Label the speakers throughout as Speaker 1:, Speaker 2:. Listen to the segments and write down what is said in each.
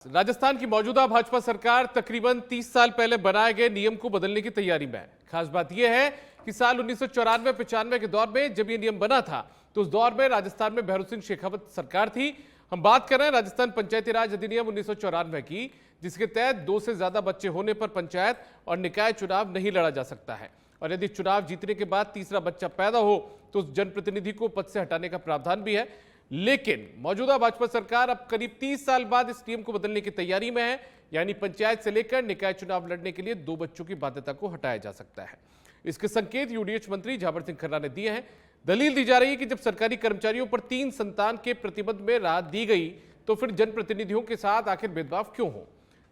Speaker 1: राजस्थान की मौजूदा भाजपा सरकार तकरीबन 30 साल पहले बनाए गए नियम को बदलने की तैयारी में है। खास बात यह है कि साल 1994-95 के दौर में जब यह नियम बना था तो उस दौर में राजस्थान में भैरों सिंह शेखावत सरकार थी। हम बात कर रहे हैं राजस्थान पंचायती राज अधिनियम 1994 की, जिसके तहत 2 से ज्यादा बच्चे होने पर पंचायत और निकाय चुनाव नहीं लड़ा जा सकता है, और यदि चुनाव जीतने के बाद तीसरा बच्चा पैदा हो तो उस जनप्रतिनिधि को पद से हटाने का प्रावधान भी है। लेकिन मौजूदा भाजपा सरकार अब करीब 30 साल बाद इस नियम को बदलने की तैयारी में है, यानी पंचायत से लेकर निकाय चुनाव लड़ने के लिए 2 बच्चों की बाध्यता को हटाया जा सकता है। इसके संकेत यूडीएच मंत्री झावर सिंह खर्रा ने दिए हैं। दलील दी जा रही है कि जब सरकारी कर्मचारियों पर 3 संतान के प्रतिबंध में राहत दी गई तो फिर जनप्रतिनिधियों के साथ आखिर भेदभाव क्यों हो।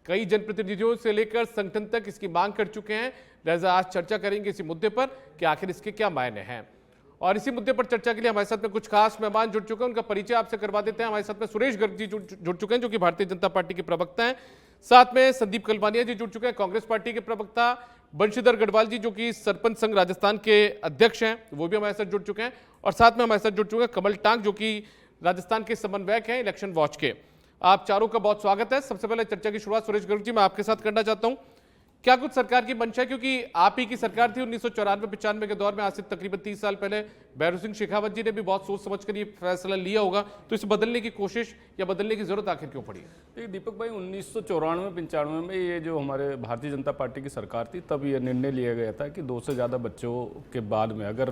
Speaker 1: कई जनप्रतिनिधियों से लेकर संगठन तक इसकी मांग कर चुके हैं। लिहाजा आज चर्चा करेंगे इसी मुद्दे पर कि आखिर इसके क्या मायने हैं, और इसी मुद्दे पर चर्चा के लिए हमारे साथ में कुछ खास मेहमान जुड़ चुके हैं। उनका परिचय आपसे करवा देते हैं। हमारे साथ में सुरेश गर्ग जी जुड़ चुके हैं, जो कि भारतीय जनता पार्टी के प्रवक्ता हैं। साथ में संदीप कलवानिया जी जुड़ चुके हैं, कांग्रेस पार्टी के प्रवक्ता। बंशीधर गढ़वाल जी, जो कि सरपंच संघ राजस्थान के अध्यक्ष हैं, वो भी हमारे साथ जुड़ चुके हैं। और साथ में हमारे साथ जुड़ चुके हैं कमल टांग, जो कि राजस्थान के समन्वयक हैं इलेक्शन वॉच के। आप चारों का बहुत स्वागत है। सबसे पहले चर्चा की शुरुआत सुरेश गर्ग जी मैं आपके साथ करना चाहता हूं। क्या कुछ सरकार की मंशा है, क्योंकि आप ही की सरकार थी 1994-95 के दौर में, आज से तकरीबन 30 साल पहले भैरों सिंह शेखावत जी ने भी बहुत सोच समझ कर ये फैसला लिया होगा, तो इसे बदलने की कोशिश या बदलने की जरूरत आखिर क्यों पड़ी?
Speaker 2: देखिए दीपक भाई, 1994-95 में ये जो हमारे भारतीय जनता पार्टी की सरकार थी, तब ये निर्णय लिया गया था कि 2 से ज़्यादा बच्चों के बाद में अगर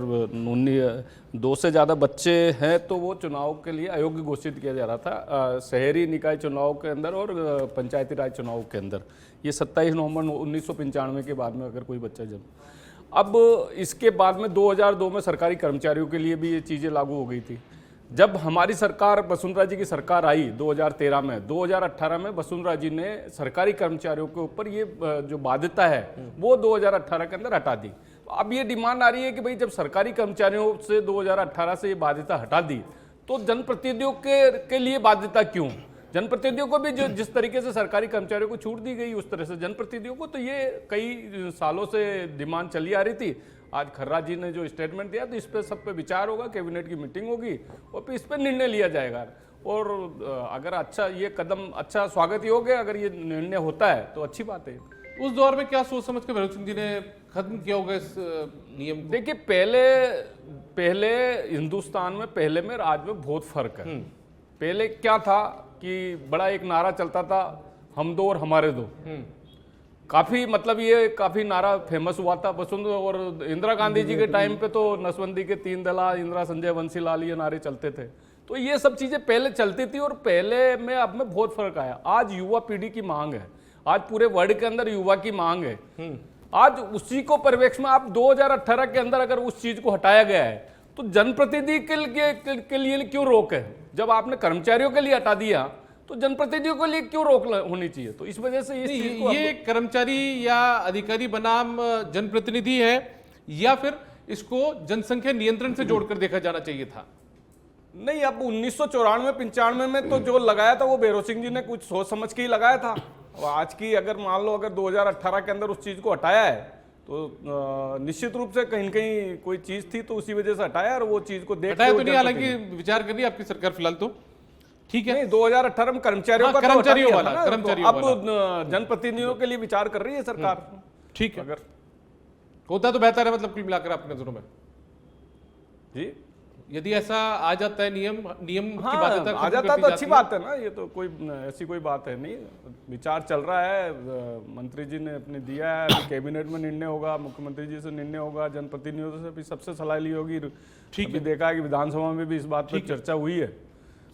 Speaker 2: 2 से ज़्यादा बच्चे हैं तो वो चुनाव के लिए अयोग्य घोषित किया जा रहा था, शहरी निकाय चुनाव के अंदर और पंचायती राज चुनाव के अंदर। ये 27 नवंबर 1995 के बाद में अगर कोई बच्चा जन्म, अब इसके बाद में 2002 में सरकारी कर्मचारियों के लिए भी ये चीज़ें लागू हो गई थी। जब हमारी सरकार वसुंधरा जी की सरकार आई 2013 में, 2018 में वसुंधरा जी ने सरकारी कर्मचारियों के ऊपर ये जो बाध्यता है वो 2018 के अंदर हटा दी। अब ये डिमांड आ रही है कि भाई जब सरकारी कर्मचारियों से 2018 से ये बाध्यता हटा दी तो जनप्रतिनिधियों के लिए बाध्यता क्यों? जनप्रतिनिधियों को भी जो जिस तरीके से सरकारी कर्मचारियों को छूट दी गई उस तरह से जनप्रतिनिधियों को, तो ये कई सालों से डिमांड चली आ रही थी। आज खर्रा जी ने जो स्टेटमेंट दिया तो इस पर सब पे विचार होगा, कैबिनेट की मीटिंग होगी और फिर इस पर निर्णय लिया जाएगा। और अगर अच्छा ये कदम अच्छा स्वागत ही होगा, अगर ये निर्णय होता है तो अच्छी बात है।
Speaker 1: उस दौर में क्या सोच समझ के भैरों सिंह जी ने खत्म किया होगा इस नियम को?
Speaker 2: देखिए पहले हिंदुस्तान में पहले में आज में बहुत फर्क है। पहले क्या था कि बड़ा एक नारा चलता था, हम दो और हमारे दो। काफी मतलब ये काफी नारा फेमस हुआ था। वसुंधरा और इंदिरा गांधी जी के टाइम पे तो नसबंदी के 3 दला, इंदिरा, संजय बंसीलाल, ये नारे चलते थे। तो ये सब चीजें पहले चलती थी और पहले में अब में बहुत फर्क आया। आज युवा पीढ़ी की मांग है, आज पूरे वर्ल्ड के अंदर युवा की मांग है। आज उसी को परिवेश में आप 2018 के अंदर अगर उस चीज को हटाया गया है तो जनप्रतिनिधि के लिए क्यों रोक है? जब आपने कर्मचारियों के लिए हटा दिया तो जनप्रतिनिधियों के लिए क्यों रोक होनी चाहिए? तो इस वजह से
Speaker 1: ये कर्मचारी या अधिकारी बनाम जनप्रतिनिधि है, या फिर इसको जनसंख्या नियंत्रण से जोड़कर देखा जाना चाहिए था?
Speaker 2: नहीं, अब 1994-95 में तो जो लगाया था वो भैरों सिंह जी ने कुछ सोच समझ के ही लगाया था। आज की अगर मान लो अगर 2018 के अंदर उस चीज को हटाया है तो निश्चित रूप से कहीं कहीं कोई चीज थी तो उसी वजह से हटाया, और वो चीज को
Speaker 1: हटाया तो नहीं, हालांकि विचार कर रही है आपकी सरकार फिलहाल, तो ठीक है।
Speaker 2: नहीं, 2018 में कर्मचारियों का
Speaker 1: कर्मचारियों वाला,
Speaker 2: अब जनप्रतिनिधियों के लिए विचार कर रही है सरकार।
Speaker 1: ठीक है, अगर होता तो बेहतर है, मतलब कुल मिलाकर आपकी नजरों में
Speaker 2: जी,
Speaker 1: यदि ऐसा आ जाता है नियम
Speaker 2: हाँ,
Speaker 1: की बात
Speaker 2: आ जाता तो अच्छी बात है ना। ये तो कोई ऐसी कोई बात है नहीं, विचार चल रहा है, मंत्री जी ने अपने दिया है, अभी कैबिनेट में निर्णय होगा, मुख्यमंत्री जी से निर्णय होगा, जनप्रतिनिधियों से भी सबसे सलाह ली होगी। ठीक है, देखा है कि विधानसभा में भी इस बात पर चर्चा हुई है।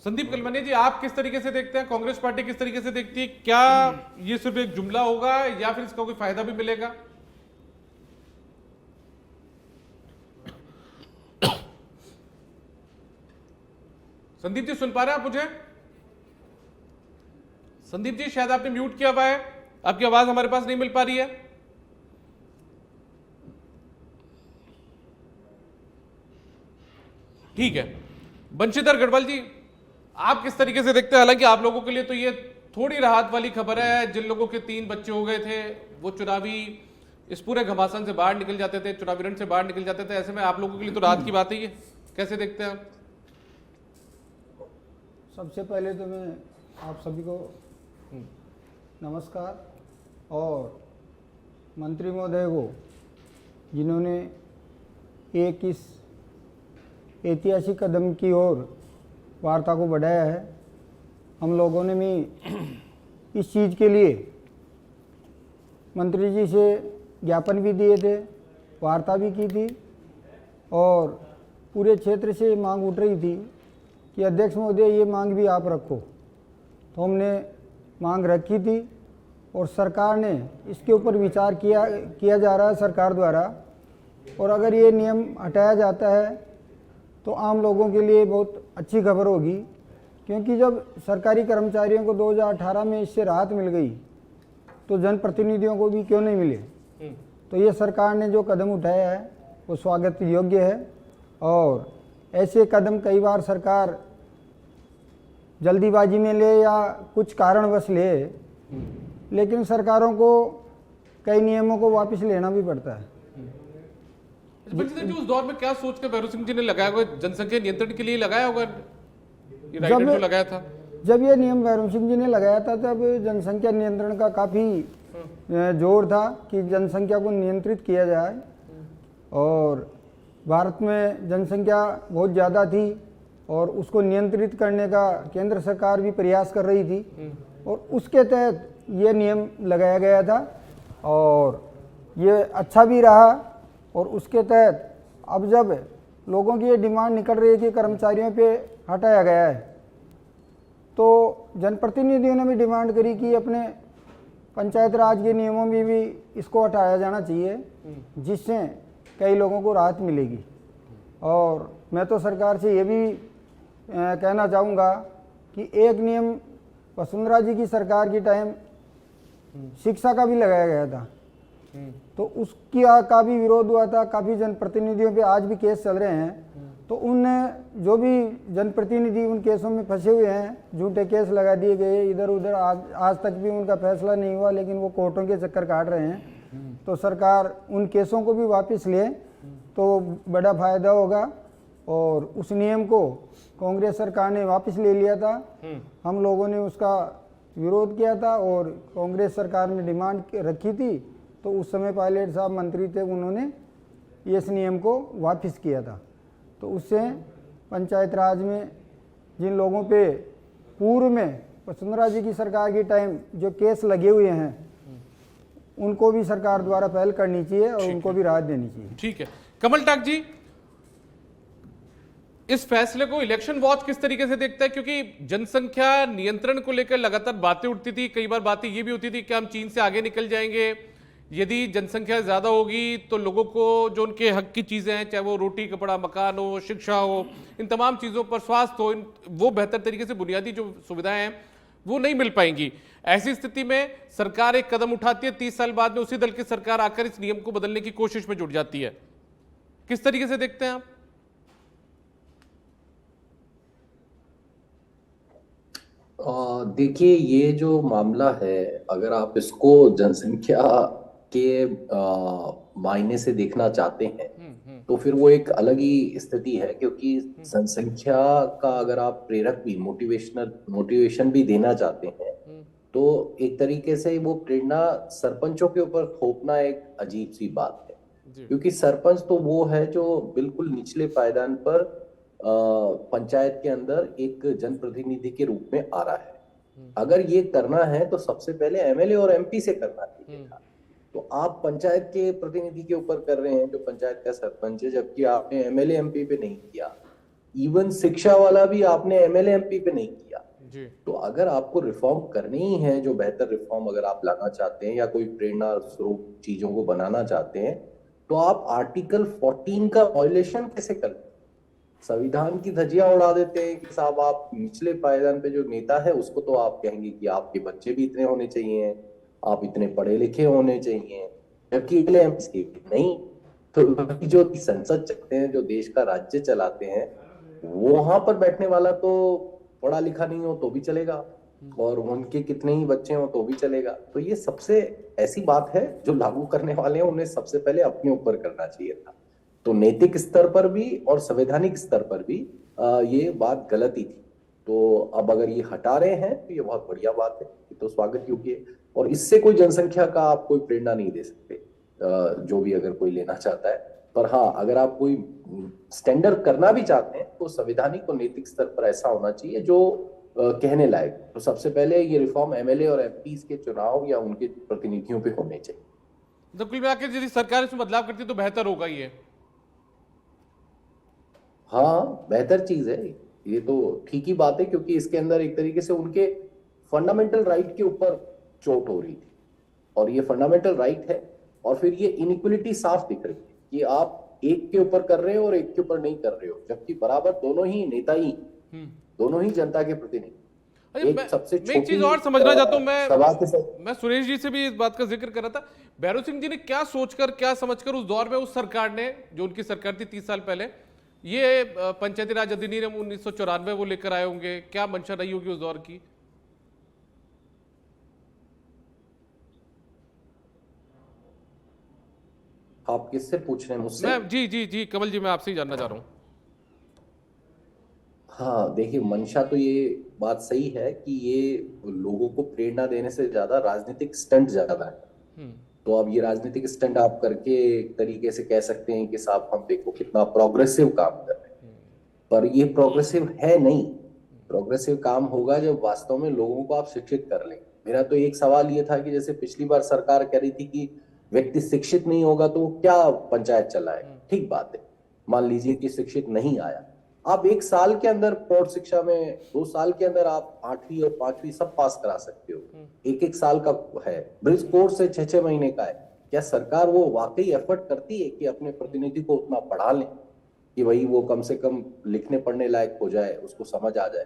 Speaker 1: संदीप कलवानिया जी, आप किस तरीके से देखते हैं, कांग्रेस पार्टी किस तरीके से देखती है? क्या ये सिर्फ एक जुमला होगा या फिर इसका कोई फायदा भी मिलेगा? संदीप जी सुन पा रहे हैं आप मुझे? संदीप जी शायद आपने म्यूट किया हुआ है, आपकी आवाज हमारे पास नहीं मिल पा रही है। ठीक है, बंशीधर गढ़वाल जी, आप किस तरीके से देखते हैं? हालांकि आप लोगों के लिए तो ये थोड़ी राहत वाली खबर है, जिन लोगों के 3 बच्चे हो गए थे वो चुनावी इस पूरे घमासान से बाहर निकल जाते थे, चुनावी रण से बाहर निकल जाते थे। ऐसे में आप लोगों के लिए तो राहत की बात है। ये कैसे देखते हैं आप?
Speaker 3: सबसे पहले तो मैं आप सभी को नमस्कार। और मंत्री महोदय को जिन्होंने एक इस ऐतिहासिक कदम की ओर वार्ता को बढ़ाया है, हम लोगों ने भी इस चीज़ के लिए मंत्री जी से ज्ञापन भी दिए थे, वार्ता भी की थी और पूरे क्षेत्र से मांग उठ रही थी कि अध्यक्ष महोदय ये मांग भी आप रखो। तो हमने मांग रखी थी और सरकार ने इसके ऊपर विचार किया जा रहा है सरकार द्वारा। और अगर ये नियम हटाया जाता है तो आम लोगों के लिए बहुत अच्छी खबर होगी, क्योंकि जब सरकारी कर्मचारियों को 2018 में इससे राहत मिल गई तो जनप्रतिनिधियों को भी क्यों नहीं मिले। तो ये सरकार ने जो कदम उठाया है वो स्वागत योग्य है। और ऐसे कदम कई बार सरकार जल्दीबाजी में ले या कुछ कारणवश ले, लेकिन सरकारों को कई नियमों को वापस लेना भी पड़ता है।
Speaker 1: जी, उस दौर में क्या सोच कर भैरव सिंह जी ने लगाया होगा? जनसंख्या नियंत्रण के लिए लगाया होगा ये राइडर जो लगाया था?
Speaker 3: जब ये नियम भैरव सिंह जी ने लगाया था तब जनसंख्या नियंत्रण का काफ़ी जोर था कि जनसंख्या को नियंत्रित किया जाए। और भारत में जनसंख्या बहुत ज़्यादा थी और उसको नियंत्रित करने का केंद्र सरकार भी प्रयास कर रही थी और उसके तहत ये नियम लगाया गया था और ये अच्छा भी रहा। और उसके तहत अब जब लोगों की ये डिमांड निकल रही है कि कर्मचारियों पे हटाया गया है, तो जनप्रतिनिधियों ने भी डिमांड करी कि अपने पंचायत राज के नियमों में भी इसको हटाया जाना चाहिए, जिससे कई लोगों को राहत मिलेगी। और मैं तो सरकार से ये भी कहना चाहूँगा कि एक नियम वसुंधरा जी की सरकार की टाइम शिक्षा का भी लगाया गया था, तो उसकी का भी विरोध हुआ था। काफ़ी जनप्रतिनिधियों पे आज भी केस चल रहे हैं। तो उन जो भी जनप्रतिनिधि उन केसों में फंसे हुए हैं, झूठे केस लगा दिए गए इधर उधर, आज तक भी उनका फैसला नहीं हुआ, लेकिन वो कोर्टों के चक्कर काट रहे हैं। तो सरकार उन केसों को भी वापस ले तो बड़ा फायदा होगा। और उस नियम को कांग्रेस सरकार ने वापस ले लिया था, हम लोगों ने उसका विरोध किया था और कांग्रेस सरकार ने डिमांड रखी थी। तो उस समय पायलट साहब मंत्री थे, उन्होंने इस नियम को वापस किया था। तो उससे पंचायत राज में जिन लोगों पे पूर्व में वसुंधरा जी की सरकार के टाइम जो केस लगे हुए हैं, उनको भी सरकार द्वारा पहल करनी चाहिए और उनको भी राहत देनी चाहिए।
Speaker 1: ठीक है, कमल टाक जी, इस फैसले को इलेक्शन वॉच किस तरीके से देखता है? क्योंकि जनसंख्या नियंत्रण को लेकर लगातार बातें उठती थी, कई बार बातें ये भी होती थी कि हम चीन से आगे निकल जाएंगे, यदि जनसंख्या ज्यादा होगी तो लोगों को जो उनके हक की चीजें हैं, चाहे वो रोटी कपड़ा मकान हो, शिक्षा हो, इन तमाम चीजों पर, स्वास्थ्य हो, वो बेहतर तरीके से बुनियादी जो सुविधाएं हैं वो नहीं मिल पाएंगी। ऐसी स्थिति में सरकार एक कदम उठाती है, 30 साल बाद में उसी दल की सरकार आकर इस नियम को बदलने की कोशिश में जुट जाती है। किस तरीके से देखते हैं आप?
Speaker 4: देखिए, ये जो मामला है, अगर आप इसको जनसंख्या के मायने से देखना चाहते हैं तो फिर वो एक अलग ही स्थिति है, क्योंकि जनसंख्या का अगर आप प्रेरक भी मोटिवेशन भी देना चाहते हैं तो एक तरीके से वो प्रेरणा सरपंचों के ऊपर थोपना एक अजीब सी बात है। क्योंकि सरपंच तो वो है जो बिल्कुल निचले पायदान पर पंचायत के अंदर एक जनप्रतिनिधि के रूप में आ रहा है। अगर ये करना है तो सबसे पहले एमएलए और एमपी से करना चाहिए था। तो आप पंचायत के प्रतिनिधि के ऊपर कर रहे हैं जो पंचायत का सरपंच है, जबकि आपने एमएलए एमपी पे नहीं किया। इवन शिक्षा वाला भी आपने एमएलए एमपी पे नहीं किया। तो अगर आपको रिफॉर्म करनी ही है, जो बेहतर रिफॉर्म अगर आप लाना चाहते हैं या कोई प्रेरणा स्वरूप चीजों को बनाना चाहते हैं, तो आप आर्टिकल 14 का वायलेशन कैसे करते हैं? संविधान की धज्जियां उड़ा देते हैं कि साहब आप निचले पायदान पे जो नेता है उसको तो आप कहेंगे कि आपके बच्चे भी इतने होने चाहिए, आप इतने पढ़े लिखे होने चाहिए, जबकि नहीं। तो जो संसद चलते हैं, जो देश का राज्य चलाते हैं, वहां पर बैठने वाला तो पढ़ा लिखा नहीं हो तो भी चलेगा और उनके कितने ही बच्चे हो तो भी चलेगा। तो ये सबसे ऐसी बात है जो लागू करने वाले हैं उन्हें सबसे पहले अपने ऊपर करना चाहिए था। तो नैतिक स्तर पर भी और संवैधानिक स्तर पर भी ये बात गलत ही थी। तो अब अगर ये हटा रहे हैं तो ये बहुत बढ़िया बात है, ये तो स्वागत योग्य है। और इससे कोई जनसंख्या का आप कोई प्रेरणा नहीं दे सकते, जो भी अगर कोई लेना चाहता है। पर हाँ, अगर आप कोई स्टैंडर्ड करना भी चाहते हैं तो संवैधानिक और नैतिक स्तर पर ऐसा होना चाहिए जो कहने लायक। तो सबसे पहले ये रिफॉर्म एमएलए और एमपीज के चुनाव या उनके प्रतिनिधियों पे होने चाहिए।
Speaker 1: तो कुल मिलाकर यदि सरकार इसमें बदलाव करती है तो बेहतर होगा ये।
Speaker 4: हाँ, बेहतर चीज है, ये तो ठीक ही बात है, क्योंकि इसके अंदर एक तरीके से उनके फंडामेंटल राइट के ऊपर चोट हो रही थी, और ये फंडामेंटल राइट है। और फिर ये इनइक्वलिटी साफ दिख रही है कि आप एक के ऊपर कर रहे हो और एक के ऊपर नहीं कर रहे हो, जबकि बराबर दोनों ही नेता ही, दोनों ही जनता के प्रतिनिधि।
Speaker 1: मैं एक चीज और समझना चाहता हूं,
Speaker 4: मैं
Speaker 1: मैं सुरेश जी से भी इस बात का जिक्र कर रहा था। भैरव सिंह जी ने क्या सोचकर, क्या समझकर उस दौर में उस सरकार ने, जो उनकी सरकार थी 30 साल पहले, ये पंचायती राज अधिनियम 1994 वो लेकर आए होंगे? क्या मंशा रही होगी उस दौर की?
Speaker 4: आप किससे पूछ रहे हैं? मुझसे?
Speaker 1: मैं जी जी जी कमल जी, मैं आपसे ही जानना चाह रहा हूं।
Speaker 4: हाँ, देखिए, मंशा तो ये बात सही है कि ये लोगों को प्रेरणा देने से ज्यादा राजनीतिक स्टंट ज्यादा है। तो अब ये राजनीतिक स्टंट आप करके एक तरीके से कह सकते हैं कि साहब हम देखो कितना प्रोग्रेसिव काम कर रहे हैं, पर ये प्रोग्रेसिव है नहीं। प्रोग्रेसिव काम होगा जब वास्तव में लोगों को आप शिक्षित कर लें। मेरा तो एक सवाल ये था कि जैसे पिछली बार सरकार कह रही थी कि व्यक्ति शिक्षित नहीं होगा तो क्या पंचायत चलाए। ठीक बात है, मान लीजिए कि शिक्षित नहीं आया, आप 1 साल के अंदर प्रौढ़ शिक्षा में, 2 साल के अंदर आप 8वीं और 5वीं सब पास करा सकते हो। 1-1 साल का है, ब्रिज कोर्स है 6-6 महीने का है। क्या सरकार वो वाकई एफर्ट करती है कि अपने प्रतिनिधि को उतना पढ़ा लें कि भाई वो कम से कम लिखने पढ़ने लायक हो जाए, उसको समझ आ जाए?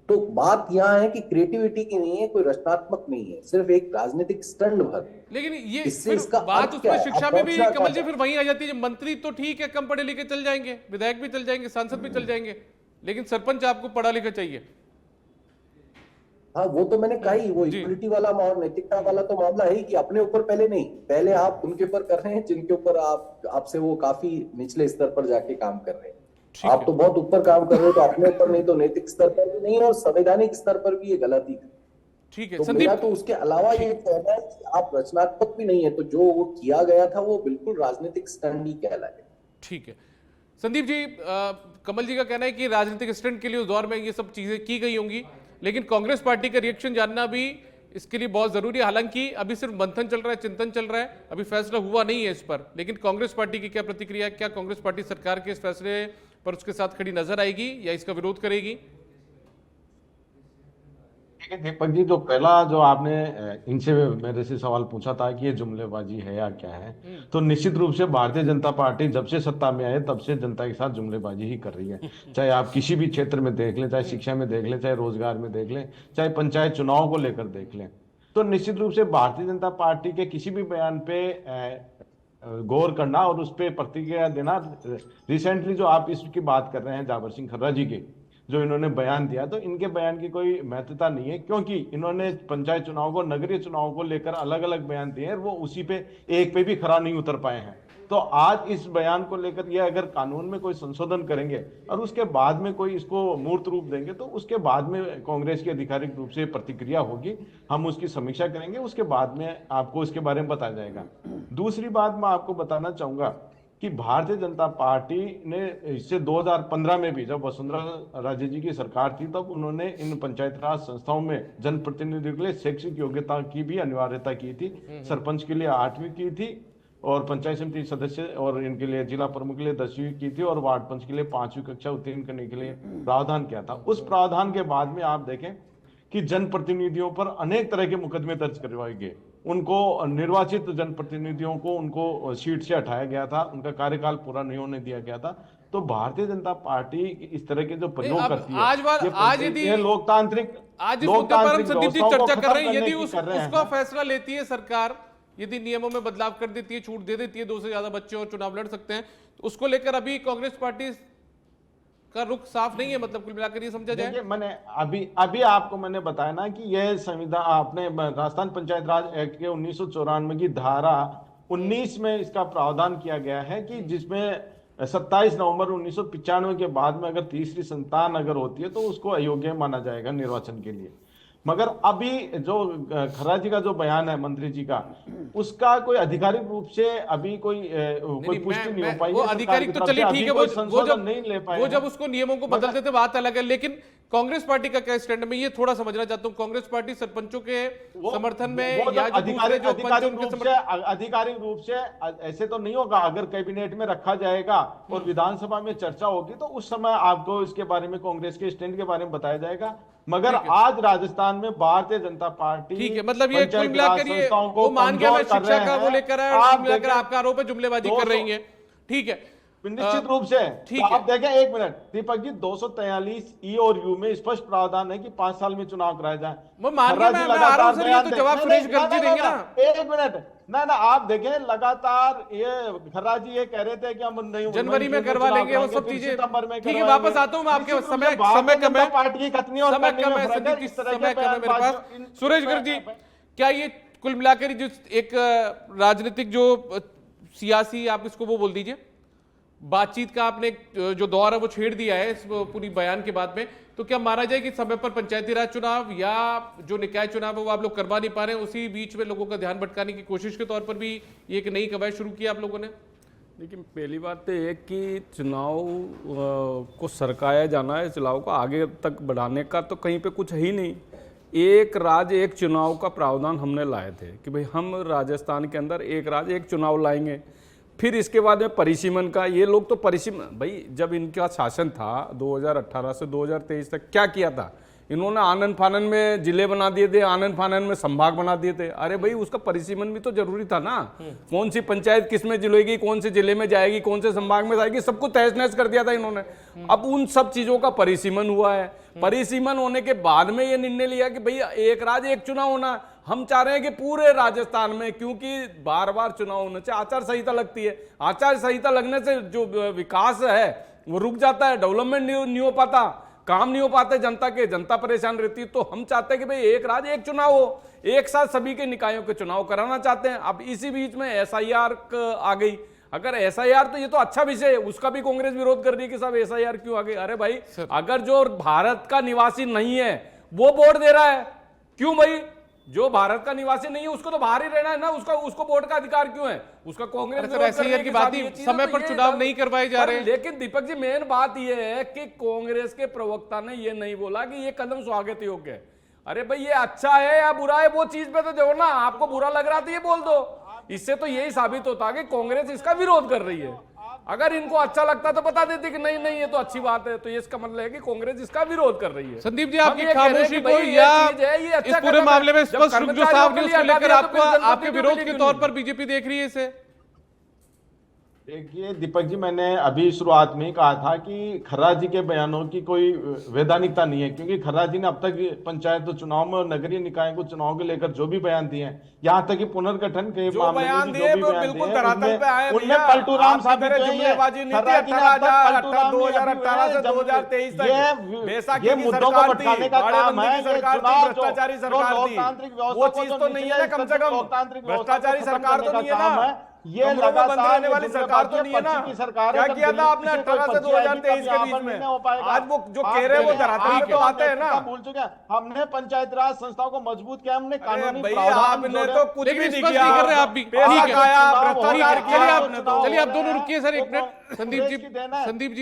Speaker 4: तो बात यहाँ है कि क्रिएटिविटी की नहीं है, कोई रचनात्मक नहीं है, सिर्फ एक राजनीतिक स्टंट भर।
Speaker 1: लेकिन ये
Speaker 4: इससे
Speaker 1: फिर
Speaker 4: इसका
Speaker 1: बात
Speaker 4: अर्थ क्या
Speaker 1: उसमें
Speaker 4: है?
Speaker 1: शिक्षा
Speaker 4: आप
Speaker 1: में भी
Speaker 4: पहुंचना
Speaker 1: कमल जी
Speaker 4: क्या
Speaker 1: फिर वहीं आ जाती है। मंत्री तो ठीक है, कम पढ़े लिखे चल जाएंगे, विधायक भी चल जाएंगे, सांसद भी चल जाएंगे, लेकिन सरपंच आपको पढ़ा लिखा चाहिए।
Speaker 4: हाँ, वो तो मैंने कहा ही, वो इक्वलिटी वाला और नैतिकता वाला तो मामला है ही कि अपने ऊपर पहले नहीं, पहले आप उनके ऊपर कर रहे हैं जिनके ऊपर आपसे वो काफी निचले स्तर पर जाके काम कर रहे हैं। आप तो बहुत ऊपर काम कर रहे हो, तो अपने ऊपर नहीं तो नैतिक स्तर पर भी नहीं, और संवैधानिक स्तर पर भी ये गलती है।
Speaker 1: ठीक है
Speaker 4: तो मेरा तो उसके अलावा ये कहना है कि आप रचनात्मक भी नहीं है, तो जो वो किया गया था वो बिल्कुल राजनीतिक स्टंट ही कहलाए।
Speaker 1: ठीक है संदीप जी, कमल जी का कहना है कि राजनीतिक स्टंट के लिए उस दौर में ये सब चीजें की गई होंगी, लेकिन कांग्रेस पार्टी का रिएक्शन जानना भी इसके लिए बहुत जरूरी है। हालांकि अभी सिर्फ मंथन चल रहा है, चिंतन चल रहा है, अभी फैसला हुआ नहीं है इस पर, लेकिन कांग्रेस पार्टी की क्या प्रतिक्रिया है? क्या कांग्रेस पार्टी सरकार के इस फैसले पर उसके साथ खड़ी नजर आएगी या इसका विरोध करेगी?
Speaker 5: देखिए दीपक जी, जो पहला जो आपने इनसे मेरे से सवाल पूछा था कि ये जुमलेबाजी है या क्या है, तो निश्चित रूप से भारतीय जनता पार्टी जब से सत्ता में आए तब से जनता के साथ जुमलेबाजी ही कर रही है। चाहे आप किसी भी क्षेत्र में देख लें, चाहे शिक्षा में देख लें, चाहे रोजगार में देख लें, चाहे पंचायत चुनाव को लेकर देख लें, तो निश्चित रूप से भारतीय जनता पार्टी के किसी भी बयान पे गौर करना और उस पर प्रतिक्रिया देना। रिसेंटली जो आप इसकी बात कर रहे हैं जाबर सिंह खर्रा जी के, जो इन्होंने बयान दिया, तो इनके बयान की कोई महत्वता नहीं है, क्योंकि इन्होंने पंचायत चुनाव को, नगरीय चुनाव को लेकर अलग अलग बयान दिए हैं, वो उसी पे एक पे भी खरा नहीं उतर पाए हैं। तो आज इस बयान को लेकर ये अगर कानून में कोई संशोधन करेंगे और उसके बाद में कोई इसको मूर्त रूप देंगे, तो उसके बाद में कांग्रेस की आधिकारिक रूप से प्रतिक्रिया होगी, हम उसकी समीक्षा करेंगे, उसके बाद में आपको इसके बारे में बताया जाएगा। दूसरी बात मैं आपको बताना चाहूंगा कि भारतीय जनता पार्टी ने इससे 2015 में भी, जब वसुंधरा राजे जी की सरकार थी, तब उन्होंने इन पंचायत राज संस्थाओं में जनप्रतिनिधियों के लिए शैक्षिक योग्यता की भी अनिवार्यता की थी। सरपंच के लिए 8वीं की थी, और पंचायत समिति सदस्य और इनके लिए जिला प्रमुख के लिए 10वीं की थी, और वार्ड पंच के लिए 5वीं कक्षा उत्तीर्ण करने के लिए प्रावधान किया था। उस प्रावधान के बाद में आप देखें कि जनप्रतिनिधियों पर अनेक तरह के मुकदमे दर्ज करवाए गए, उनको निर्वाचित जनप्रतिनिधियों को उनको सीट से हटाया गया था, उनका कार्यकाल पूरा नहीं होने दिया गया था। तो भारतीय जनता पार्टी इस तरह के जो प्रयोग करती है,
Speaker 1: आज यदि
Speaker 5: लोकतांत्रिक
Speaker 1: आज इस मुद्दे पर हम संदीप जी चर्चा कर रहे हैं, यदि उसका
Speaker 5: हैं।
Speaker 1: फैसला लेती है सरकार, यदि नियमों में बदलाव कर देती है, छूट दे देती है, 2 से ज्यादा बच्चे और चुनाव लड़ सकते हैं, तो उसको लेकर अभी कांग्रेस पार्टी का रुख साफ नहीं है, मतलब कुल मिलाकर ये समझा जाए।
Speaker 5: मैंने अभी आपको मैंने बताया ना कि यह संविधान, आपने राजस्थान पंचायत राज एक्ट के 1994 की धारा 19 में इसका प्रावधान किया गया है कि जिसमें 27 नवंबर 1995 के बाद में अगर तीसरी संतान अगर होती है तो उसको अयोग्य माना जाएगा निर्वाचन के लिए। मगर अभी जो खर्रा जी का जो बयान है मंत्री जी का, उसका कोई आधिकारिक रूप से अभी कोई पुष्टि नहीं हो पाई
Speaker 1: वो
Speaker 5: है सरकार
Speaker 1: आधिकारिक
Speaker 5: की
Speaker 1: तो
Speaker 5: तरफ
Speaker 1: चलिए
Speaker 5: से,
Speaker 1: ठीक
Speaker 5: अभी
Speaker 1: है,
Speaker 5: कोई
Speaker 1: वो
Speaker 5: संशोधन
Speaker 1: जब
Speaker 5: नहीं ले पाए
Speaker 1: वो
Speaker 5: हैं।
Speaker 1: जब उसको नियमों को बदल देते बात अलग है, लेकिन कांग्रेस पार्टी का क्या स्टैंड है मैं ये थोड़ा समझना चाहता हूं। कांग्रेस पार्टी सरपंचों के समर्थन में
Speaker 5: वो
Speaker 1: या जो दूसरे जो पंच उनके समर्थन,
Speaker 5: आधिकारिक रूप से ऐसे तो नहीं होगा। अगर कैबिनेट में रखा जाएगा और विधानसभा में चर्चा होगी तो उस समय आपको इसके बारे में कांग्रेस के स्टैंड के बारे में बताया जाएगा। मगर आज राजस्थान में भारतीय जनता पार्टी
Speaker 1: ठीक है, मतलब ये कुल
Speaker 5: पंचायती
Speaker 1: मिलाकर
Speaker 5: राज
Speaker 1: ये
Speaker 5: संस्थाओं को
Speaker 1: वो मान गया मैं
Speaker 5: कमजोर कर
Speaker 1: शिक्षा
Speaker 5: रहे
Speaker 1: का वो
Speaker 5: हैं।
Speaker 1: लेकर आया और
Speaker 5: आप
Speaker 1: कुल मिलाकर
Speaker 5: देखें,
Speaker 1: आपका आरोप है जुमलेबाजी कर रही है। ठीक है,
Speaker 5: निश्चित रूप से
Speaker 1: ठीक
Speaker 5: तो
Speaker 1: है।
Speaker 5: आप देखें, एक मिनट दीपक जी, 243 ई और यू में स्पष्ट प्रावधान है कि 5 साल में चुनाव कराया जाए।
Speaker 1: वो मान
Speaker 5: खर्रा
Speaker 1: गया,
Speaker 5: जी
Speaker 1: मैं आ रहा हूं
Speaker 5: लगातार
Speaker 1: सर, ये
Speaker 5: बयान
Speaker 1: तो
Speaker 5: दे-
Speaker 1: जवाब
Speaker 5: नहीं,
Speaker 1: सुरेश
Speaker 5: नहीं,
Speaker 1: गर्ग जी देंगे ना।
Speaker 5: एक मिनट ना आप देखें, लगातार ये खर्रा जी ये कह रहे थे कि हम नहीं
Speaker 1: जनवरी में करवा लेंगे वो सब चीजें।
Speaker 5: सितंबर में
Speaker 1: ठीक है,
Speaker 5: करवाएंगे।
Speaker 1: वापस आता हूं मैं आपके
Speaker 5: निश्चित रूप
Speaker 1: समय
Speaker 5: से भारतीय
Speaker 1: कम है,
Speaker 5: जनता पार्टी की कथनी और
Speaker 1: समय
Speaker 5: करनी
Speaker 1: कम
Speaker 5: में
Speaker 1: है
Speaker 5: फर्क
Speaker 1: संदीप जी,
Speaker 5: इस तरह के
Speaker 1: समय कम है मेरे
Speaker 5: बयानबाजी-
Speaker 1: पास। सुरेश गर्ग जी, क्या ये कुल मिलाकर जो एक राजनीतिक जो सियासी आप इसको वो बोल दीजिए बातचीत का आपने जो दौर है वो छेड़ दिया है इस पूरी बयान के बाद में, तो क्या माना जाए कि समय पर पंचायती राज चुनाव या जो निकाय चुनाव है वो आप लोग करवा नहीं पा रहे हैं, उसी बीच में लोगों का ध्यान भटकाने की कोशिश के तौर पर भी ये एक नई कवायद शुरू की आप लोगों ने?
Speaker 2: लेकिन पहली बात तो ये कि चुनाव को सरकाया जाना है, चुनाव को आगे तक बढ़ाने का तो कहीं पे कुछ है ही नहीं। एक राज्य एक चुनाव का प्रावधान हमने लाए थे कि भाई हम राजस्थान के अंदर एक राज्य एक चुनाव लाएंगे। फिर इसके बाद में परिसीमन का, ये लोग तो परिसीमन, भाई जब इनका शासन था 2018 से 2023 तक क्या किया था इन्होंने? आनन फानन में जिले बना दिए थे, आनन फानन में संभाग बना दिए थे। अरे भाई उसका परिसीमन भी तो जरूरी था ना। कौन सी पंचायत किस में जिलेगी, कौन से जिले में जाएगी, कौन से संभाग में जाएगी, सबको तहस नहस कर दिया था इन्होंने। अब उन सब चीजों का परिसीमन हुआ है। परिसीमन होने के बाद में ये निर्णय लिया कि भाई एक राज्य एक चुनाव होना। हम चाह रहे हैं कि पूरे राजस्थान में, क्योंकि बार बार चुनाव होने से आचार संहिता लगती है, आचार संहिता लगने से जो विकास है वो रुक जाता है, डेवलपमेंट नहीं हो पाता, काम नहीं हो पाते जनता के, जनता परेशान रहती है। तो हम चाहते हैं कि भाई एक राज्य एक चुनाव हो, एक साथ सभी के निकायों के चुनाव कराना चाहते हैं। अब इसी बीच में एसआईआर आ गई। अगर एसआईआर, तो ये तो अच्छा विषय है, उसका भी कांग्रेस विरोध कर रही है कि साहब एसआईआर क्यों आ गई। अरे भाई अगर जो भारत का निवासी नहीं है वो वोट दे रहा है, क्यों भाई? जो भारत का निवासी नहीं है उसको तो बाहर ही रहना है ना, उसको वोट का अधिकार क्यों है? उसका कांग्रेस
Speaker 1: एसआईआर की बात नहीं, समय पर चुनाव नहीं करवाए जा रहे हैं।
Speaker 2: लेकिन दीपक जी मेन बात यह है कि कांग्रेस के प्रवक्ता ने यह नहीं बोला कि यह कदम स्वागत योग्य है। अरे भाई ये अच्छा है या बुरा है वो चीज पे तो जो ना, आपको बुरा लग रहा था ये बोल दो। इससे तो यही साबित होता है कि कांग्रेस इसका विरोध कर रही है। अगर इनको अच्छा लगता तो बता देते कि नहीं नहीं ये तो अच्छी बात है, तो ये इसका मतलब है कि कांग्रेस इसका विरोध कर रही है।
Speaker 1: संदीप जी,
Speaker 2: हम
Speaker 1: आपकी
Speaker 2: ये कह रहे हैं
Speaker 1: खामोशी
Speaker 2: कि
Speaker 1: को
Speaker 2: भाई ये
Speaker 1: या
Speaker 2: चीज है, ये अच्छा
Speaker 1: इस पूरे
Speaker 2: कदम है।
Speaker 1: मामले में
Speaker 2: जब
Speaker 1: स्पष्ट रूप जो
Speaker 2: कर्मचारियों
Speaker 1: साहब
Speaker 2: के
Speaker 1: ने
Speaker 2: लिए
Speaker 1: उसको
Speaker 2: हटा
Speaker 1: लेकर
Speaker 2: दिया तो फिर
Speaker 1: आपका
Speaker 2: जनता
Speaker 1: आपके
Speaker 2: क्यों
Speaker 1: विरोध
Speaker 2: मिली
Speaker 1: के
Speaker 2: क्यों
Speaker 1: तौर
Speaker 2: नहीं?
Speaker 1: पर बीजेपी देख रही है इसे?
Speaker 5: देखिए दीपक जी, मैंने अभी शुरुआत में ही कहा था कि खर्रा जी के बयानों की कोई वैधानिकता नहीं है, क्योंकि खर्रा जी ने अब तक पंचायत चुनाव में और नगरीय निकाय को चुनाव के लेकर जो भी बयान दिए हैं, यहाँ तक कि पुनर्गठन के
Speaker 2: जो
Speaker 5: मामले
Speaker 2: बयान
Speaker 5: में भी
Speaker 2: दिए
Speaker 5: जो भी
Speaker 2: वो
Speaker 5: बयान
Speaker 2: बिल्कुल
Speaker 5: दिए
Speaker 2: धरातल पे आए
Speaker 5: उनमें
Speaker 2: भैया।
Speaker 5: पलटूराम
Speaker 2: आपकी
Speaker 5: साबित
Speaker 2: तरह
Speaker 5: हुए हैं।
Speaker 2: जुमलेबाजी नहीं
Speaker 5: खर्रा
Speaker 2: थी
Speaker 5: जी ने अब तक पलटूराम
Speaker 2: 2018 से 2023 तक
Speaker 5: ये मुद्दों को भटकाने का काम है। ये चुनाव
Speaker 2: भ्रष्टाचारी
Speaker 5: जो
Speaker 2: सरकार थी,
Speaker 5: लोकतांत्रिक
Speaker 2: वो
Speaker 5: व्यवस्था
Speaker 2: चीज
Speaker 5: को
Speaker 2: तो नहीं है ना, कम से कम
Speaker 5: लोकतांत्रिक
Speaker 2: भ्रष्टाचारी सरकार तो नहीं है ना,
Speaker 5: ये
Speaker 2: कमरों में बंद
Speaker 5: लगातार
Speaker 2: रहने वाली सरकार तो नहीं है ना।
Speaker 5: की सरकार
Speaker 2: क्या
Speaker 5: है,
Speaker 2: किया था आपने 18 से 2023 के बीच में? आज वो जो कह रहे हैं वो धरातल पे तो आते हैं ना।
Speaker 5: भूल चुके हैं, हमने पंचायत राज संस्थाओं को मजबूत किया, हमने कानूनी
Speaker 2: भैया
Speaker 5: प्रावधान
Speaker 2: आपने
Speaker 5: जोड़े।
Speaker 2: तो कुछ भी
Speaker 1: लेकिन
Speaker 2: नहीं
Speaker 1: स्पष्ट
Speaker 2: किया,
Speaker 1: नहीं कर रहे आप भी।
Speaker 2: पैसा
Speaker 1: ठीक है,
Speaker 2: खाया,
Speaker 5: चुनाव
Speaker 2: भ्रष्टाचार
Speaker 5: होगा,
Speaker 2: किया
Speaker 1: चलिए
Speaker 2: आपने तो।
Speaker 1: चलिए आप दोनों रुकिए सर एक मिनट। संदीप जी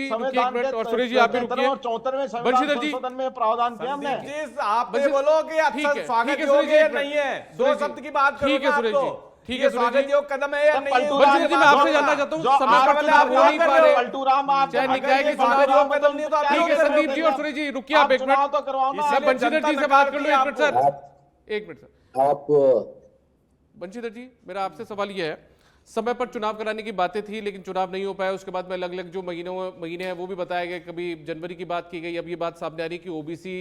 Speaker 1: रुकिए एक मिनट, और सुरेश जी आप भी रुकिए।
Speaker 5: 74वें
Speaker 1: बंशीधर जी,
Speaker 5: संशोधन में प्रावधान किया हमने।
Speaker 2: जिस आप
Speaker 1: बस-
Speaker 2: बोलो कि
Speaker 1: ठीक
Speaker 2: अच्छा
Speaker 1: है,
Speaker 2: स्वागत
Speaker 1: ठीक है, सुरेश
Speaker 2: योग्य
Speaker 1: जी,
Speaker 2: नहीं है,
Speaker 1: सुरेश
Speaker 2: दो
Speaker 1: जी,
Speaker 2: शब्द की बात करो
Speaker 1: ठीक है,
Speaker 2: ना आप
Speaker 1: सुरेश
Speaker 2: तो।
Speaker 1: जी, ठीक है,
Speaker 2: ये
Speaker 1: सुरेश
Speaker 2: स्वागत
Speaker 1: जी।
Speaker 2: योग्य कदम है या नहीं है?
Speaker 1: बंशीधर जी, मैं आपसे जानना चाहता हूँ, समय पर चुनाव हो नहीं पा रहे,
Speaker 5: पलटूराम आप
Speaker 1: चाहे निकाय के चुनाव
Speaker 2: स्वागत योग्य कदम नहीं तो आप
Speaker 1: ठीक है
Speaker 2: विरोध कर
Speaker 1: संदीप
Speaker 2: रहे
Speaker 1: जी
Speaker 2: हो।
Speaker 1: और सुरेश जी रुकिए आप एक
Speaker 5: चुनाव
Speaker 1: मिनट।
Speaker 5: तो करवाओ ना।
Speaker 1: मैं बंशीधर जी से बात कर लूं एक मिनट सर, एक मिनट सर।
Speaker 4: आप
Speaker 1: बंशीधर जी, मेरा आपसे सवाल यह है, समय पर चुनाव कराने की बातें थी लेकिन चुनाव नहीं हो पाया, उसके बाद में अलग अलग जो महीने हैं वो भी बताया गया, कभी जनवरी की बात की गई, अब ये बात सामने आ रही कि ओबीसी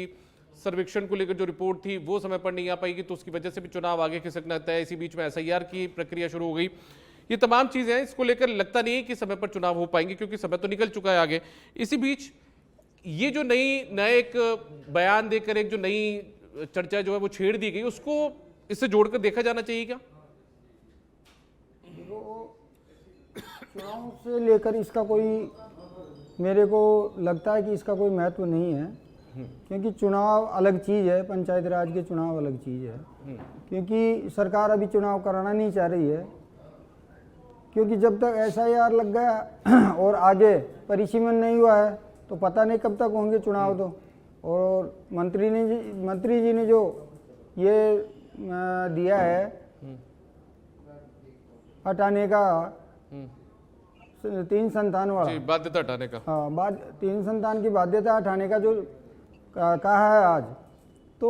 Speaker 1: सर्वेक्षण को लेकर जो रिपोर्ट थी वो समय पर नहीं आ पाएगी, तो उसकी वजह से भी चुनाव आगे खिसकना तय है। इसी बीच में एसआईआर की प्रक्रिया शुरू हो गई। ये तमाम चीजें हैं, इसको लेकर लगता नहीं है कि समय पर चुनाव हो पाएंगे क्योंकि समय तो निकल चुका है आगे। इसी बीच ये जो नए एक बयान देकर एक जो नई चर्चा जो है वो छेड़ दी गई, उसको इससे जोड़कर देखा जाना चाहिए क्या?
Speaker 3: चुनाव से लेकर इसका कोई, मेरे को लगता है कि इसका कोई महत्व नहीं है, क्योंकि चुनाव अलग चीज़ है, पंचायत राज के चुनाव अलग चीज़ है। क्योंकि सरकार अभी चुनाव कराना नहीं चाह रही है, क्योंकि जब तक SIR लग गया और आगे परिसीमन नहीं हुआ है तो पता नहीं कब तक होंगे चुनाव। तो और मंत्री जी ने जो ये दिया है हटाने का 3 संतान वाला,
Speaker 1: जी, बाध्यता हटाने का,
Speaker 3: हाँ, 3 संतान की बाध्यता हटाने का जो कहा है आज, तो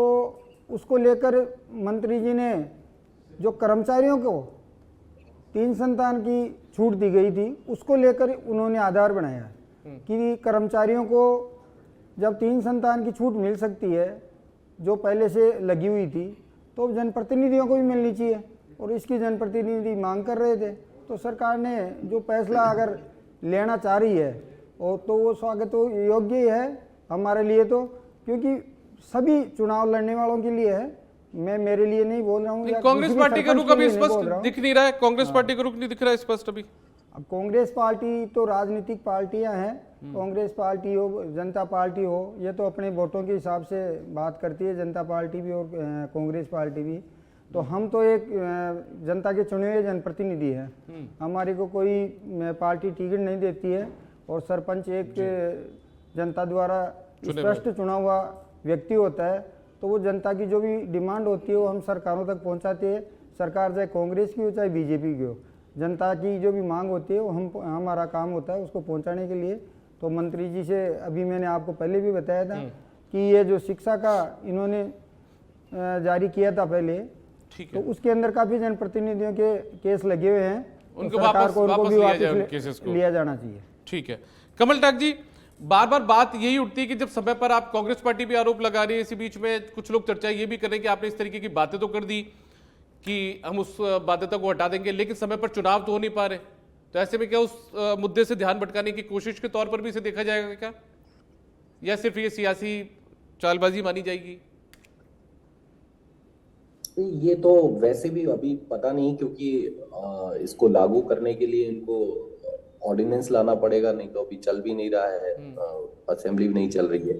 Speaker 3: उसको लेकर मंत्री जी ने जो कर्मचारियों को 3 संतान की छूट दी गई थी उसको लेकर उन्होंने आधार बनाया है कि कर्मचारियों को जब 3 संतान की छूट मिल सकती है जो पहले से लगी हुई थी, तो जनप्रतिनिधियों को भी मिलनी चाहिए, और इसकी जनप्रतिनिधि मांग कर रहे थे। तो सरकार ने जो फैसला अगर लेना चाह रही है और तो वो स्वागत योग्य ही है हमारे लिए, तो क्योंकि सभी चुनाव लड़ने वालों के लिए है, मैं मेरे लिए नहीं बोल रहा हूँ।
Speaker 1: कांग्रेस पार्टी का रुख अभी स्पष्ट दिख नहीं रहा है, कांग्रेस पार्टी का रुख नहीं दिख रहा है स्पष्ट अभी।
Speaker 3: अब कांग्रेस पार्टी तो राजनीतिक पार्टियां हैं, कांग्रेस पार्टी हो, जनता पार्टी हो, ये तो अपने वोटों के हिसाब से बात करती है, जनता पार्टी भी और कांग्रेस पार्टी भी। तो हम तो एक जनता के चुने हुए जनप्रतिनिधि हैं, हमारी को कोई पार्टी टिकट नहीं देती है, और सरपंच एक जनता द्वारा स्पष्ट चुना हुआ व्यक्ति होता है। तो वो जनता की जो भी डिमांड होती है वो हम सरकारों तक पहुंचाते हैं, सरकार चाहे कांग्रेस की हो चाहे बीजेपी की हो, जनता की जो भी मांग होती है वो हमारा काम होता है उसको पहुंचाने के लिए। तो मंत्री जी से अभी मैंने आपको पहले भी बताया था कि ये जो शिक्षा का इन्होंने जारी किया था पहले, तो उसके अंदर काफी जनप्रतिनिधियों के केस लगे हुए हैं,
Speaker 1: उनको
Speaker 3: तो सरकार को उनको भी
Speaker 1: वापस
Speaker 3: लिया जाना चाहिए।
Speaker 1: ठीक है कमल टाक जी, बार बार बात यही उठती है कि जब समय पर आप, कांग्रेस पार्टी भी आरोप लगा रही है, इसी बीच में कुछ लोग चर्चा ये भी कर रहे हैं कि आपने इस तरीके की बातें तो कर दी कि हम उस बाध्यता को हटा देंगे, लेकिन समय पर चुनाव तो हो नहीं पा रहे, तो ऐसे में क्या उस मुद्दे से ध्यान भटकाने की कोशिश के तौर पर भी इसे देखा जाएगा क्या, या सिर्फ ये सियासी चालबाजी मानी जाएगी?
Speaker 4: ये तो वैसे भी अभी पता नहीं, क्योंकि इसको लागू करने के लिए इनको ऑर्डिनेंस लाना पड़ेगा, नहीं तो अभी चल भी नहीं रहा है, असेंबली भी नहीं चल रही है।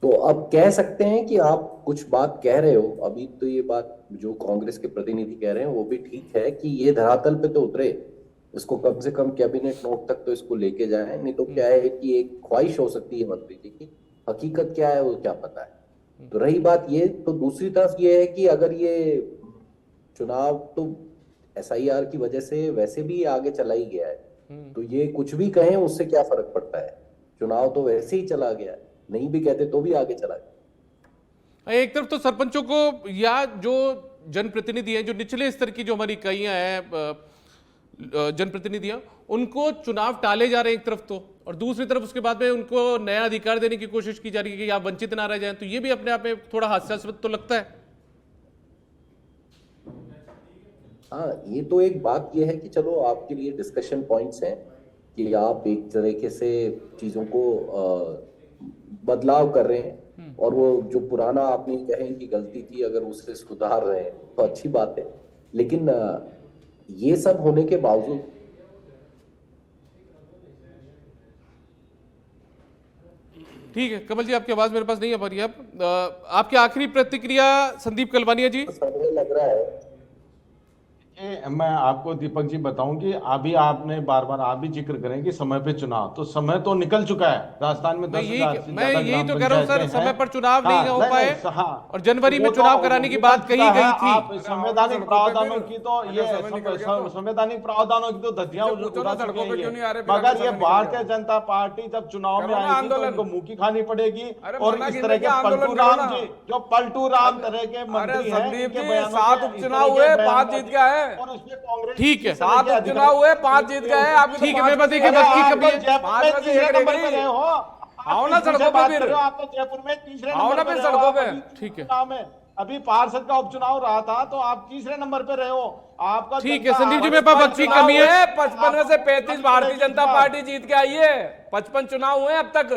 Speaker 4: तो अब कह सकते हैं कि आप कुछ बात कह रहे हो, अभी तो ये बात जो कांग्रेस के प्रतिनिधि कह रहे हैं वो भी ठीक है कि ये धरातल पे तो उतरे, इसको कम से कम कैबिनेट नोट तक तो इसको लेके जाए, नहीं तो क्या है कि एक ख्वाहिश हो सकती है मंत्री जी की, हकीकत क्या है वो क्या पता है। तो रही बात ये, तो दूसरी तरफ ये है कि अगर ये चुनाव तो SIR की वजह से वैसे भी आगे चला ही गया है, तो ये कुछ भी कहें उससे क्या फर्क पड़ता है, चुनाव तो वैसे ही चला गया, नहीं भी कहते तो भी आगे चला गया।
Speaker 1: एक तरफ तो सरपंचों को या जो जनप्रतिनिधि हैं, जो निचले स्तर की जो हमारी इकाइयां हैं, जनप्रतिनिधियां, उनको चुनाव टाले जा रहे हैं एक तरफ तो, और दूसरी तरफ उसके बाद में उनको नया अधिकार देने की कोशिश की जा रही है कि आप वंचित ना रह जाएं, तो ये भी अपने आप में थोड़ा हास्यास्पद तो लगता है।
Speaker 4: हाँ, ये तो एक बात ये है कि चलो आपके लिए डिस्कशन पॉइंट्स हैं कि आप एक तरीके से चीजों को बदलाव कर रहे हैं, और वो जो पुराना आपने कहें कि गलती थी अगर उससे सुधार रहे हैं तो अच्छी बात है, लेकिन ये सब होने के बावजूद
Speaker 1: ठीक है कमल जी, आपकी आवाज मेरे पास नहीं आ पा रही है। अब आपकी आखिरी प्रतिक्रिया संदीप कलवानिया जी।
Speaker 4: समय लग रहा है।
Speaker 5: मैं आपको दीपक जी बताऊं कि अभी आपने बार बार आप भी जिक्र करें कि समय पे चुनाव, तो समय तो निकल चुका है, राजस्थान में 10,000 से
Speaker 1: मैं
Speaker 5: ज्यादा
Speaker 1: यही
Speaker 5: ग्राम
Speaker 1: तो कह रहा हूँ सर,
Speaker 5: पंचायतें
Speaker 1: समय
Speaker 5: हैं।
Speaker 1: पर चुनाव नहीं हो
Speaker 5: नहीं,
Speaker 1: पाए,
Speaker 5: हाँ,
Speaker 1: और जनवरी में
Speaker 5: वो
Speaker 1: चुनाव
Speaker 5: तो
Speaker 1: कराने की
Speaker 5: निकल
Speaker 1: बात कही
Speaker 5: चुका
Speaker 1: गई
Speaker 5: है,
Speaker 1: थी।
Speaker 5: आप संवैधानिक प्रावधानों की तो ये संवैधानिक प्रावधानों की तो धज्जियां उड़ा चुके हैं, मगर ये भारतीय जनता पार्टी जब चुनाव में आएगी तो इनको मुंह की खानी पड़ेगी, और इस तरह के पलटू राम जी, जो पलटू राम तरह के मंत्री हैं, इनके बयानों
Speaker 6: 7 उपचुनाव हुए, 5 जीत गया है,
Speaker 5: और उसमें कांग्रेस
Speaker 1: ठीक है,
Speaker 6: 7 उपचुनाव हुए, 5 जीत गए हैं। आपकी
Speaker 1: ठीक है, मेरे पास देखिए वक्त की कमी है।
Speaker 5: 5 में से 1 नंबर पे गए हो,
Speaker 6: आओ ना सड़कों पे फिर,
Speaker 5: आप तो जयपुर में तीसरे
Speaker 6: आओ ना
Speaker 5: नंबर पे
Speaker 6: फिर
Speaker 5: रहे हो,
Speaker 6: सड़कों पे।
Speaker 5: आप
Speaker 1: ठीक है।
Speaker 5: चुनाव में अभी पार्षद का उपचुनाव रहा था तो आप तीसरे नंबर पे रहे हो, आपका
Speaker 1: ठीक है संदीप जी, मेरे पास वक्त की कमी है।
Speaker 6: 55 में से 35 भारतीय जनता पार्टी जीत के आई है, 55 चुनाव हुए अब तक,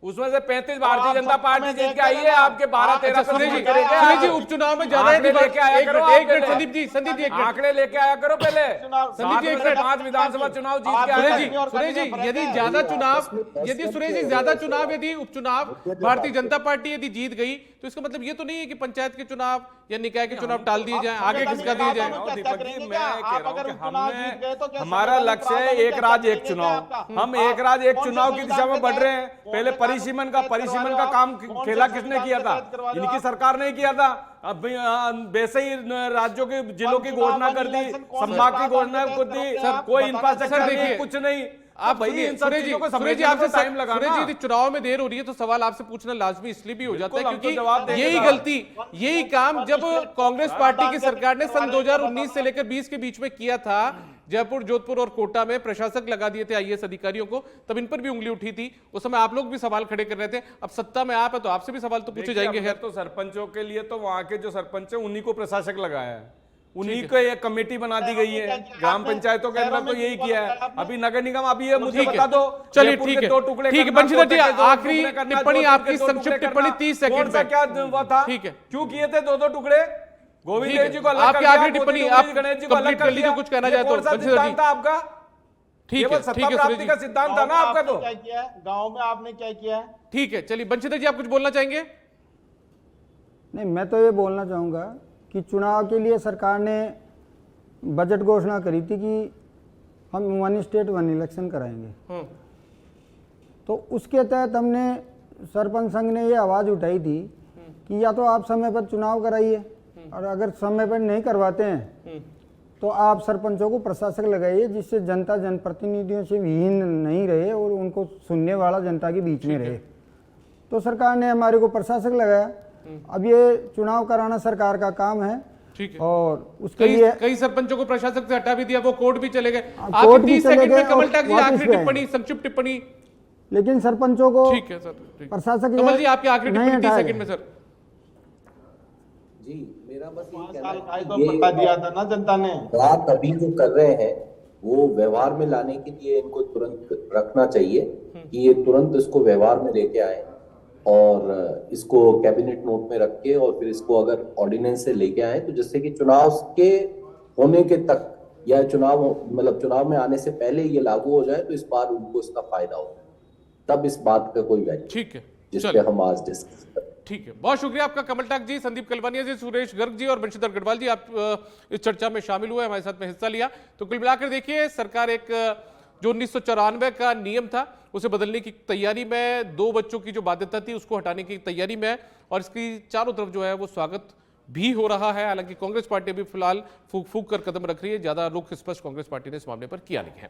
Speaker 6: उसमें से 35 भारतीय जनता पार्टी जीत के आई है, आपके 12-13
Speaker 1: अच्छा, सुरेश जी,
Speaker 6: पे
Speaker 1: सुरेश जी, उपचुनाव में ज्यादा
Speaker 6: आंकड़े लेके आया करो आप
Speaker 1: एक मिनट
Speaker 6: पहले।
Speaker 1: संदीप जी, एक मिनट।
Speaker 6: आंकड़े लेके आया करो पहले।
Speaker 1: संदीप जी, एक मिनट।
Speaker 6: 5 विधानसभा चुनाव जीत के
Speaker 1: सुरेश
Speaker 6: आए
Speaker 1: जी,
Speaker 6: हैं।
Speaker 1: सुरेश जी, यदि ज्यादा चुनाव, यदि सुरेश जी ज्यादा चुनाव, यदि उपचुनाव भारतीय जनता पार्टी यदि जीत गई, तो इसका मतलब ये तो नहीं है कि पंचायत के चुनाव या निकाय के चुनाव टाल दिए जाए, आगे किसका दिए जाए?
Speaker 6: दीपक जी, मैं कह रहा हूं कि हमने, हमारा लक्ष्य है एक राज्य एक चुनाव। हम एक राज्य एक चुनाव की दिशा में बढ़ रहे हैं। पहले परिसीमन का काम खेला किसने किया था? इनकी सरकार ने किया था। अब वैसे ही राज्यों के जिलों की घोषणा कर दी, संभाग की घोषणा कर दी, कोई इंफ्रास्ट्रक्चर नहीं, कुछ नहीं।
Speaker 1: आप
Speaker 6: भाई इन सब चीजों को
Speaker 1: सुरेश जी,
Speaker 6: समझने
Speaker 1: आपसे
Speaker 6: में टाइम लगा
Speaker 1: सुरेश जी,
Speaker 6: ना।
Speaker 1: यदि चुनाव में देर हो रही है तो सवाल आपसे पूछना लाजमी इसलिए भी हो जाता है
Speaker 6: बिल्कुल, हम तो
Speaker 1: क्योंकि
Speaker 6: जवाब देंगे
Speaker 1: यही
Speaker 6: साहब।
Speaker 1: गलती, यही काम जब कांग्रेस पार्टी की सरकार ने सन 2019 से लेकर 20 के बीच में किया था, जयपुर, जोधपुर और कोटा में प्रशासक लगा दिए थे आईएएस अधिकारियों को, तब इन पर भी उंगली उठी थी। उस समय आप लोग भी सवाल खड़े कर रहे थे। अब सत्ता में आप है तो आपसे भी सवाल तो पूछे जाएंगे।
Speaker 6: खैर, तो सरपंचों के लिए तो वहां के जो सरपंच है उन्हीं को प्रशासक लगाया है, उन्हीं को एक कमेटी बना दी गई है। ग्राम पंचायतों के अंदर तो यही किया है। अभी नगर निगम, अभी ये मुझे
Speaker 1: ठीक
Speaker 6: बता
Speaker 1: है।
Speaker 6: दो,
Speaker 1: चलिए,
Speaker 6: जयपुर
Speaker 1: ठीक
Speaker 6: के
Speaker 1: है।
Speaker 6: 2 टुकड़े
Speaker 1: ठीक है,
Speaker 6: करना,
Speaker 1: बंशीधर जी,
Speaker 6: कोटे के 2
Speaker 1: आखिरी
Speaker 6: टुकड़े करना,
Speaker 1: टिप्पणी
Speaker 6: जोधपुर
Speaker 1: आपकी,
Speaker 6: के 2
Speaker 1: संक्षिप्त
Speaker 6: टुकड़े
Speaker 1: टिप्पणी
Speaker 6: करना।
Speaker 1: 30 सेकंड
Speaker 6: कौन सा
Speaker 1: में।
Speaker 6: क्या वो था?
Speaker 1: ठीक है।
Speaker 6: क्यों किए थे 2-2 टुकड़े? गोविंद
Speaker 1: ठीक है।
Speaker 6: देव जी को अलग
Speaker 1: आपकी
Speaker 6: कर दिया,
Speaker 1: आखिरी
Speaker 6: गोविंद
Speaker 1: टिप्पणी,
Speaker 6: देव
Speaker 1: आप
Speaker 6: जी, गणेश जी को अलग
Speaker 1: कंप्लीट
Speaker 6: कर
Speaker 1: कर लीजिए,
Speaker 6: दिया।
Speaker 1: कुछ कहना
Speaker 6: ये
Speaker 1: चाहे तो,
Speaker 6: कौन सा
Speaker 1: बंशीधर जी।
Speaker 6: सिद्धांत था आपका?
Speaker 1: ठीक
Speaker 6: केवल
Speaker 1: है,
Speaker 6: सत्ता
Speaker 1: ठीक है
Speaker 6: प्राप्ति
Speaker 1: सुरेश
Speaker 6: का
Speaker 1: जी,
Speaker 6: सिद्धांत था ना आपका? तो
Speaker 7: क्या किया है गाँव में, आपने क्या किया है?
Speaker 1: ठीक है। चलिए बंशीधर जी, आप कुछ बोलना चाहेंगे?
Speaker 3: नहीं, मैं तो ये बोलना चाहूँगा कि चुनाव के लिए सरकार ने बजट घोषणा करी थी कि हम 1 स्टेट 1 इलेक्शन कराएंगे। तो उसके तहत हमने सरपंच संघ ने ये आवाज़ उठाई थी कि या तो आप समय पर चुनाव कराइए, और अगर समय पर नहीं करवाते हैं तो आप सरपंचों को प्रशासक लगाइए, जिससे जनता जनप्रतिनिधियों से विहीन नहीं रहे और उनको सुनने वाला जनता के बीच में रहे। तो सरकार ने हमारे को प्रशासक लगाया। अब ये चुनाव कराना सरकार का काम है।
Speaker 1: ठीक है।
Speaker 3: और उसके लिए
Speaker 1: कई सरपंचों को प्रशासक से हटा भी दिया, वो कोर्ट भी चले गए।
Speaker 3: कोर्ट
Speaker 1: आपकी
Speaker 3: भी
Speaker 1: 30
Speaker 3: चले
Speaker 1: सेकंड
Speaker 3: गए
Speaker 1: में कमल
Speaker 3: और
Speaker 1: टैक्स जी,
Speaker 3: वापस
Speaker 1: आखिरी
Speaker 3: भी आए।
Speaker 1: टिप्पणी, संक्षिप्त टिप्पणी।
Speaker 3: लेकिन सरपंचों को
Speaker 1: ठीक है सर, ठीक।
Speaker 3: प्रशासक
Speaker 1: कमल जी, आपकी आखिरी
Speaker 3: नहीं
Speaker 1: टिप्पणी 30
Speaker 3: हटाया
Speaker 1: सेकंड में सर।
Speaker 4: जी, मेरा बस ये
Speaker 7: 5
Speaker 4: कहना
Speaker 7: साल का ही
Speaker 4: है
Speaker 7: तो
Speaker 4: कि ये
Speaker 7: पट्टा दिया था ना जनता ने।
Speaker 4: बात अभी जो कर रहे हैं वो व्यवहार में लाने के लिए इनको तुरंत रखना चाहिए कि ये तुरंत इसको व्यवहार में लेके आए और इसको कैबिनेट नोट में रख के और फिर इसको अगर ऑर्डिनेंस से लेके आए, तो जिससे कि चुनाव के होने के तक या चुनाव में आने से पहले ये लागू हो जाए, तो इस बार उनको इसका फायदा हो, तब इस बात का कोई वैल्यू
Speaker 1: ठीक है,
Speaker 4: जिस पे
Speaker 1: चलिए।
Speaker 4: हम आज डिस्कस करें।
Speaker 1: ठीक है, बहुत शुक्रिया आपका कमल टैक्स जी, संदीप कलवानिया जी, सुरेश गर्ग जी और बंशीधर गढ़वाल जी, आप इस चर्चा में शामिल हुए, हमारे साथ में हिस्सा लिया। तो कुल मिलाकर देखिए, सरकार एक जो 1994 का नियम था उसे बदलने की तैयारी में, 2 बच्चों की जो बाध्यता थी उसको हटाने की तैयारी में है, और इसकी चारों तरफ जो है वो स्वागत भी हो रहा है। हालांकि कांग्रेस पार्टी अभी फिलहाल फूक कर कदम रख रही है, ज्यादा रुख स्पष्ट कांग्रेस पार्टी ने इस मामले पर किया नहीं है।